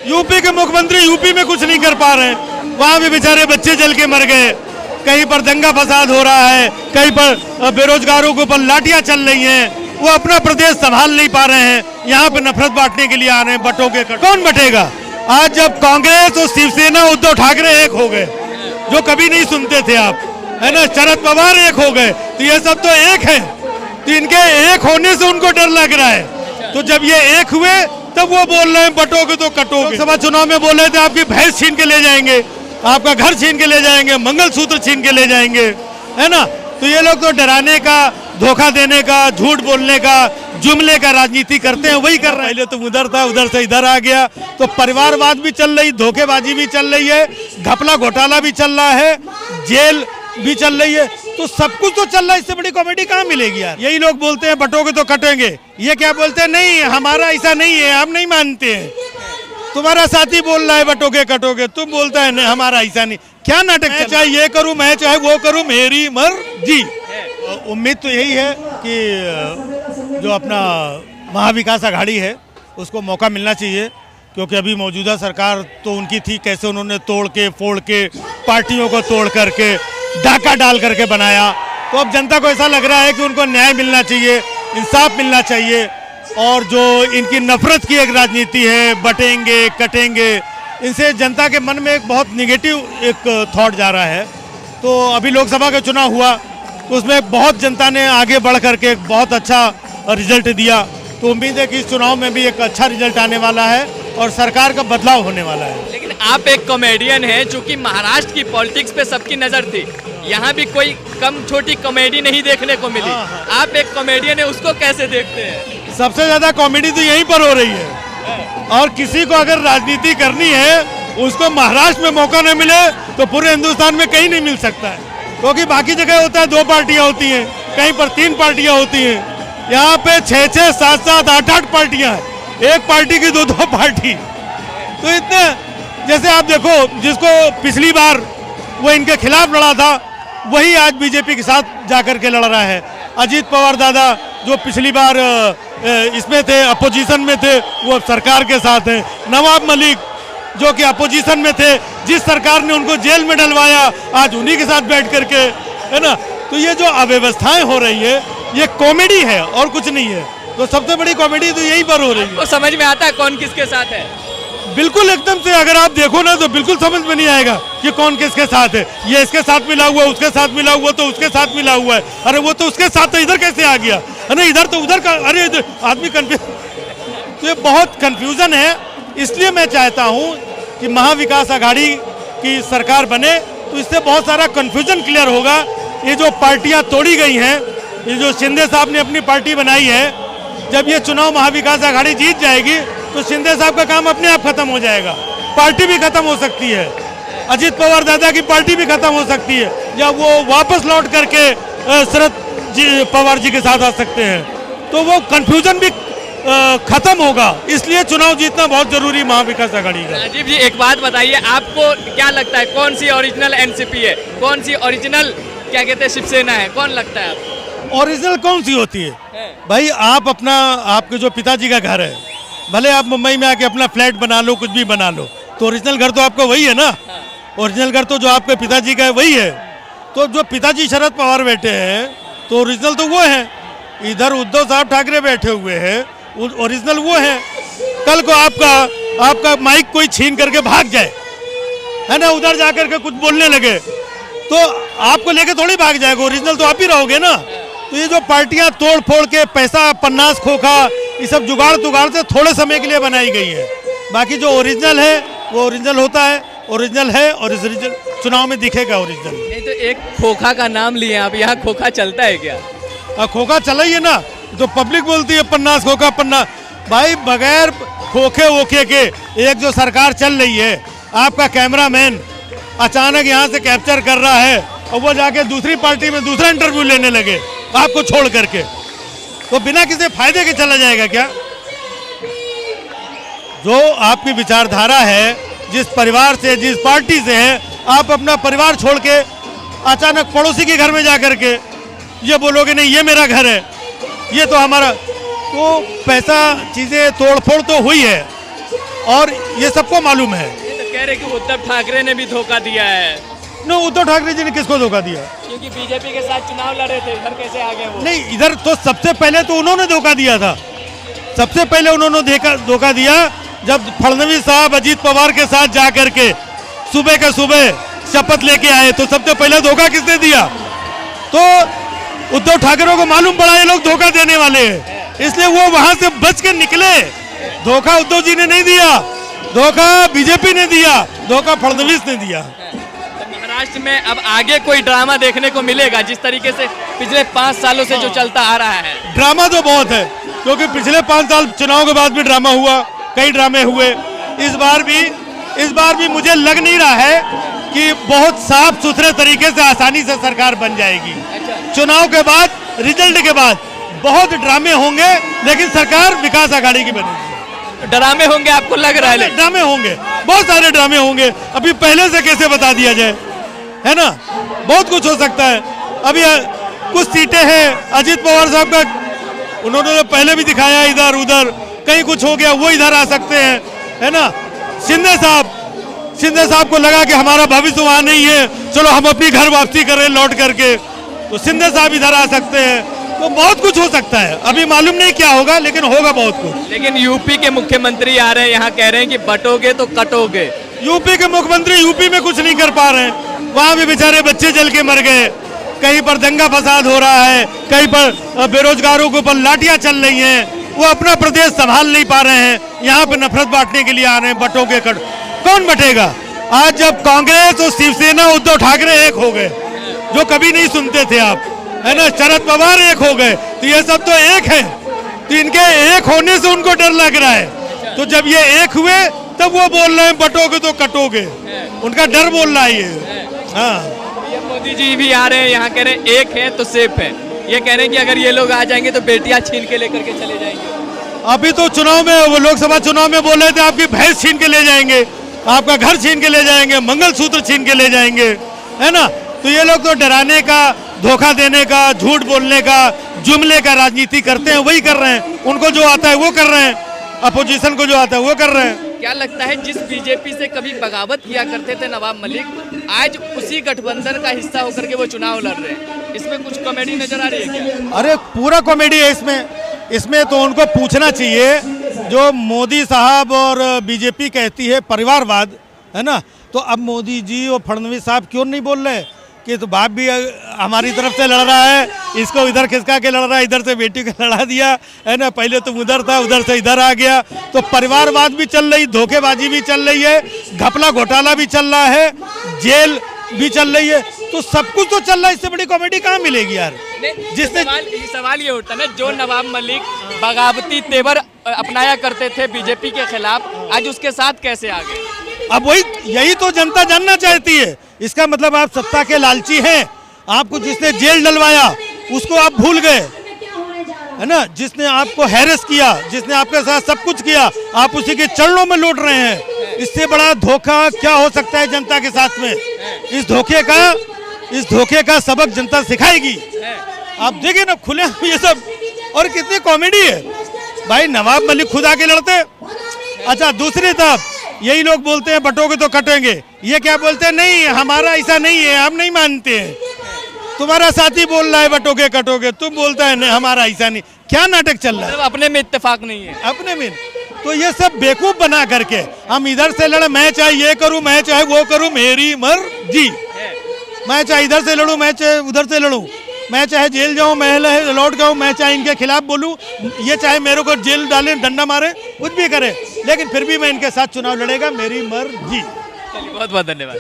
UP के मुख्यमंत्री UP में कुछ नहीं कर पा रहे हैं, वहाँ भी बेचारे बच्चे जल के मर गए, कहीं पर दंगा फसाद हो रहा है, कहीं पर बेरोजगारों के ऊपर लाठियां चल रही हैं, वो अपना प्रदेश संभाल नहीं पा रहे हैं, यहाँ पे नफरत बांटने के लिए आ रहे हैं, बटों के कौन बटेगा। आज जब कांग्रेस और शिवसेना उद्धव ठाकरे एक हो गए, जो कभी नहीं सुनते थे आप, है ना, शरद पवार एक हो गए, तो ये सब तो एक है, तो इनके एक होने से उनको डर लग रहा है। तो जब ये एक हुए तब वो बोल रहे हैं बटोगे तो कटोगे। लोकसभा चुनाव में बोल रहे थे आपकी भैंस छीन के ले जाएंगे, आपका घर छीन के ले जाएंगे, मंगलसूत्र छीन के ले जाएंगे, है ना। तो ये लोग तो डराने का, धोखा देने का, झूठ बोलने का, जुमले का राजनीति करते हैं, वही कर रहे हैं। पहले तुम उधर था, उधर से इधर आ गया, तो परिवारवाद भी चल रही, धोखेबाजी भी चल रही है, घपला घोटाला भी चल रहा है, जेल भी चल रही है, तो सब कुछ तो चल रहा है। इससे बड़ी कॉमेडी कहाँ मिलेगी यार। यही लोग बोलते हैं बटोगे तो कटेंगे, ये क्या बोलते हैं, नहीं हमारा ऐसा नहीं है, हम नहीं मानते हैं। तुम्हारा साथी बोल रहा है बटोगे कटोगे, तुम बोलता है नहीं हमारा ऐसा नहीं। क्या नाटक, मैं चाहे ये करूं, मैं चाहे वो करूं, मेरी मर्जी। उम्मीद तो यही है कि जो अपना महाविकास आघाड़ी है उसको मौका मिलना चाहिए, क्योंकि अभी मौजूदा सरकार तो उनकी थी, कैसे उन्होंने तोड़ के फोड़ के पार्टियों को तोड़ करके डाका डाल करके बनाया। तो अब जनता को ऐसा लग रहा है कि उनको न्याय मिलना चाहिए, इंसाफ मिलना चाहिए, और जो इनकी नफरत की एक राजनीति है, बटेंगे कटेंगे, इनसे जनता के मन में एक बहुत निगेटिव एक थॉट जा रहा है। तो अभी लोकसभा का चुनाव हुआ तो उसमें बहुत जनता ने आगे बढ़ करके एक बहुत अच्छा रिजल्ट दिया, तो उम्मीद है कि इस चुनाव में भी एक अच्छा रिजल्ट आने वाला है और सरकार का बदलाव होने वाला है। लेकिन आप एक कॉमेडियन हैं, चूंकि महाराष्ट्र की पॉलिटिक्स पे सबकी नजर थी, यहाँ भी कोई कम छोटी कॉमेडी नहीं देखने को मिली। आप एक कॉमेडियन है, उसको कैसे देखते हैं? सबसे ज्यादा कॉमेडी तो यहीं पर हो रही है, और किसी को अगर राजनीति करनी है उसको महाराष्ट्र में मौका न मिले तो पूरे हिंदुस्तान में कहीं नहीं मिल सकता है, क्योंकि बाकी जगह होता है 2 पार्टियां होती हैं, कहीं पर 3 पार्टियां होती हैं, यहाँ पे 6-6, 7-7, 8-8 पार्टियां हैं, एक पार्टी की 2-2 पार्टी। तो इतने, जैसे आप देखो, जिसको पिछली बार वो इनके खिलाफ लड़ा था वही आज बीजेपी के साथ जाकर के लड़ रहा है। अजीत पवार दादा जो पिछली बार इसमें थे, अपोजिशन में थे, वो सरकार के साथ हैं। नवाब मलिक जो कि अपोजिशन में थे, जिस सरकार ने उनको जेल में डलवाया, आज उन्हीं के साथ बैठ करके, है ना। तो ये जो अव्यवस्थाएं हो रही है ये कॉमेडी है और कुछ नहीं है। तो सबसे बड़ी कॉमेडी तो यहीं पर हो रही है। तो समझ में आता है कौन किसके साथ है? बिल्कुल एकदम से, अगर आप देखो ना तो बिल्कुल समझ में नहीं आएगा कि कौन किसके साथ है। ये इसके साथ मिला हुआ, उसके साथ मिला हुआ, तो उसके साथ मिला हुआ है, अरे वो तो उसके साथ तो इधर कैसे आ गया, अरे इधर तो उधर का, अरे इधर आदमी कंफ्यूज। तो ये बहुत कंफ्यूजन है। इसलिए मैं चाहता हूँ कि महाविकास आघाड़ी की सरकार बने, तो इससे बहुत सारा कंफ्यूजन क्लियर होगा। ये जो पार्टियां तोड़ी गई हैं, ये जो शिंदे साहब ने अपनी पार्टी बनाई है, जब ये चुनाव महाविकास आघाड़ी जीत जाएगी तो शिंदे साहब का काम अपने आप खत्म हो जाएगा, पार्टी भी खत्म हो सकती है, अजीत पवार दादा की पार्टी भी खत्म हो सकती है, या वो वापस लौट करके शरद पवार जी के साथ आ सकते हैं। तो वो कंफ्यूजन भी खत्म होगा, इसलिए चुनाव जीतना बहुत जरूरी महाविकास आघाड़ी का। राजीव जी एक बात बताइए, आपको क्या लगता है कौन सी ओरिजिनल एनसीपी है, कौन सी ओरिजिनल क्या कहते हैं शिवसेना है, कौन लगता है आपको? ओरिजिनल कौन सी होती है भाई? आप अपना, आपके जो पिताजी का घर है, भले आप मुंबई में आके अपना फ्लैट बना लो, कुछ भी बना लो, तो ओरिजिनल घर तो आपका वही है ना। ओरिजिनल घर तो जो आपके पिताजी का है वही है। तो जो पिताजी शरद पवार बैठे हैं तो ओरिजिनल तो वो है, इधर उद्धव साहब ठाकरे बैठे हुए हैं, ओरिजिनल वो है। कल को आपका माइक कोई छीन करके भाग जाए, है ना, उधर जाकर के कुछ बोलने लगे, तो आपको लेके थोड़ी भाग जाएगा, ओरिजिनल तो आप ही रहोगे ना। तो ये जो पार्टियां तोड़ फोड़ के पैसा, पन्नास खोखा, ये सब जुगाड़ तुगाड़ से थोड़े समय के लिए बनाई गई है। बाकी जो ओरिजिनल है वो ओरिजिनल होता है, ओरिजिनल है, और इस चुनाव में दिखेगा ओरिजिनल। नहीं तो एक खोखा का नाम लिए आप, यहाँ खोखा चलता है क्या? खोखा चला ही है ना, तो पब्लिक बोलती है पन्नास खोखा पन्नास। भाई बगैर खोखे वोखे के एक जो सरकार चल रही है, आपका कैमरामैन अचानक यहाँ से कैप्चर कर रहा है और वो जाके दूसरी पार्टी में दूसरा इंटरव्यू लेने लगे आपको छोड़ करके, तो बिना किसी फायदे के चला जाएगा क्या? जो आपकी विचारधारा है, जिस परिवार से, जिस पार्टी से है, आप अपना परिवार छोड़ के अचानक पड़ोसी के घर में जाकर के ये बोलोगे नहीं ये मेरा घर है, ये तो हमारा, तो पैसा चीजें तोड़ फोड़ तो हुई है, और ये सबको मालूम है। ये तो कह रहे कि उद्धव ठाकरे ने भी धोखा दिया है। नो, उद्धव ठाकरे जी ने किसको धोखा दिया? क्योंकि बीजेपी के साथ चुनाव लड़े थे, इधर कैसे आ गए वो? नहीं, इधर तो सबसे पहले तो उन्होंने धोखा दिया था। सबसे पहले उन्होंने धोखा दिया जब फडणवीस साहब अजीत पवार के साथ जा करके सुबह का सुबह शपथ लेके आए, तो सबसे पहले धोखा किसने दिया? तो उद्धव ठाकरे को मालूम पड़ा ये लोग धोखा देने वाले हैं, इसलिए वो वहां से बच के निकले। धोखा उद्धव जी ने नहीं दिया, धोखा बीजेपी ने दिया, धोखा फडणवीस ने दिया। महाराष्ट्र में अब आगे कोई ड्रामा देखने को मिलेगा जिस तरीके से पिछले 5 सालों से जो चलता आ रहा है? ड्रामा तो बहुत है, क्योंकि पिछले 5 साल चुनाव के बाद भी ड्रामा हुआ, कई ड्रामे हुए। इस बार भी मुझे लग नहीं रहा है कि बहुत साफ सुथरे तरीके से आसानी से सरकार बन जाएगी। चुनाव के बाद, रिजल्ट के बाद बहुत ड्रामे होंगे, लेकिन सरकार विकास आघाड़ी की बनेगी। ड्रामे होंगे आपको लग रहा है? ड्रामे होंगे, बहुत सारे ड्रामे होंगे। अभी पहले से कैसे बता दिया जाए, है ना? बहुत कुछ हो सकता है। अभी कुछ सीटें हैं अजीत पवार साहब का, उन्होंने तो पहले भी दिखाया इधर उधर, कहीं कुछ हो गया वो इधर आ सकते हैं, है ना? शिंदे साहब को लगा कि हमारा भविष्य वहां नहीं है, चलो हम अपनी घर वापसी करें लौट करके, तो शिंदे साहब इधर आ सकते हैं। तो बहुत कुछ हो सकता है, अभी मालूम नहीं क्या होगा, लेकिन होगा बहुत कुछ। लेकिन यूपी के मुख्यमंत्री आ रहे हैं, यहाँ कह रहे हैं कि बटोगे तो कटोगे। यूपी के मुख्यमंत्री यूपी में कुछ नहीं कर पा रहे हैं, वहां भी बेचारे बच्चे जल के मर गए, कहीं पर दंगा फसाद हो रहा है, कहीं पर बेरोजगारों के ऊपर लाठियां चल रही हैं, वो अपना प्रदेश संभाल नहीं पा रहे हैं, यहाँ पे नफरत बांटने के लिए आ रहे हैं। बटोगे कौन बटेगा? आज जब कांग्रेस और शिवसेना उद्धव ठाकरे एक हो गए, जो कभी नहीं सुनते थे आप, है ना, शरद पवार एक हो गए, तो ये सब तो एक है, तो इनके एक होने से उनको डर लग रहा है। तो जब ये एक हुए तब वो बोल रहे हैं बटोगे तो कटोगे, उनका डर बोल रहा है ये। हाँ, ये मोदी जी भी आ रहे हैं, यहाँ कह रहे हैं एक है तो सेफ है। ये कह रहे हैं कि अगर ये लोग आ जाएंगे तो बेटियां छीन के लेकर के चले जाएंगे। अभी तो चुनाव में, वो लोकसभा चुनाव में बोल रहे थे आपकी भैंस छीन के ले जाएंगे, आपका घर छीन के ले जाएंगे, मंगलसूत्र छीन के ले जाएंगे, है ना? तो ये लोग तो डराने का, धोखा देने का, झूठ बोलने का, जुमले का राजनीति करते हैं, वही कर रहे हैं। उनको जो आता है वो कर रहे हैं, अपोजिशन को जो आता है वो कर रहे हैं। क्या लगता है जिस बीजेपी से कभी बगावत किया करते थे नवाब मलिक, आज उसी गठबंधन का हिस्सा होकर के वो चुनाव लड़ रहे हैं, इसमें कुछ कॉमेडी नजर आ रही है क्या? अरे पूरा कॉमेडी है इसमें तो उनको पूछना चाहिए, जो मोदी साहब और बीजेपी कहती है परिवारवाद, है ना, तो अब मोदी जी और फडणवीस साहब क्यों नहीं बोल रहे कि तो बाप भी हमारी तरफ से लड़ रहा है, इसको इधर खिसका के लड़ रहा है, इधर से बेटी को लड़ा दिया, है ना, पहले तुम उधर था, उधर से इधर आ गया। तो परिवारवाद भी चल रही, धोखेबाजी भी चल रही है, घपला घोटाला भी चल रहा है, जेल भी चल रही है, तो सब कुछ तो चल रहा है, इससे बड़ी कॉमेडी कहाँ मिलेगी यार? जिसने सवाल ये उठता ना, जो नवाब मलिक बगावती तेवर अपनाया करते थे बीजेपी के खिलाफ, आज उसके साथ कैसे आ गए? अब यही तो जनता जानना चाहती है। इसका मतलब आप सत्ता के लालची हैं, आपको जिसने जेल डलवाया उसको आप भूल गए, है ना, जिसने आपको हैरेस किया, जिसने आपके साथ सब कुछ किया, आप उसी के चरणों में लौट रहे हैं। इससे बड़ा धोखा क्या हो सकता है जनता के साथ में? इस धोखे का सबक जनता सिखाएगी। आप देखिए ना, खुले ये सब, और कितनी कॉमेडी है भाई। नवाब मलिक खुद आके लड़ते। अच्छा, दूसरी तरफ यही लोग बोलते हैं बटोगे तो कटेंगे, ये क्या बोलते हैं, नहीं हमारा ऐसा नहीं है, हम नहीं मानते हैं। तुम्हारा साथी बोल रहा है बटोगे कटोगे, तुम बोलता है नहीं हमारा ऐसा नहीं। क्या नाटक चल रहा है? अपने में इत्तेफाक नहीं है, अपने में। तो ये सब बेवकूफ बना करके हम इधर से लड़े, मैं चाहे ये करूं, मैं चाहे वो करूं, मेरी मर्जी, मैं चाहे इधर से लड़ूं, मैं चाहे उधर से लड़ूं, मैं चाहे जेल जाऊं, मैं लौट जाऊं, मैं चाहे इनके खिलाफ बोलूं, ये चाहे मेरे को जेल डाले, डंडा मारे, कुछ भी करे, लेकिन फिर भी मैं इनके साथ चुनाव लड़ेगा, मेरी मर्जी। चलिए, बहुत बहुत धन्यवाद।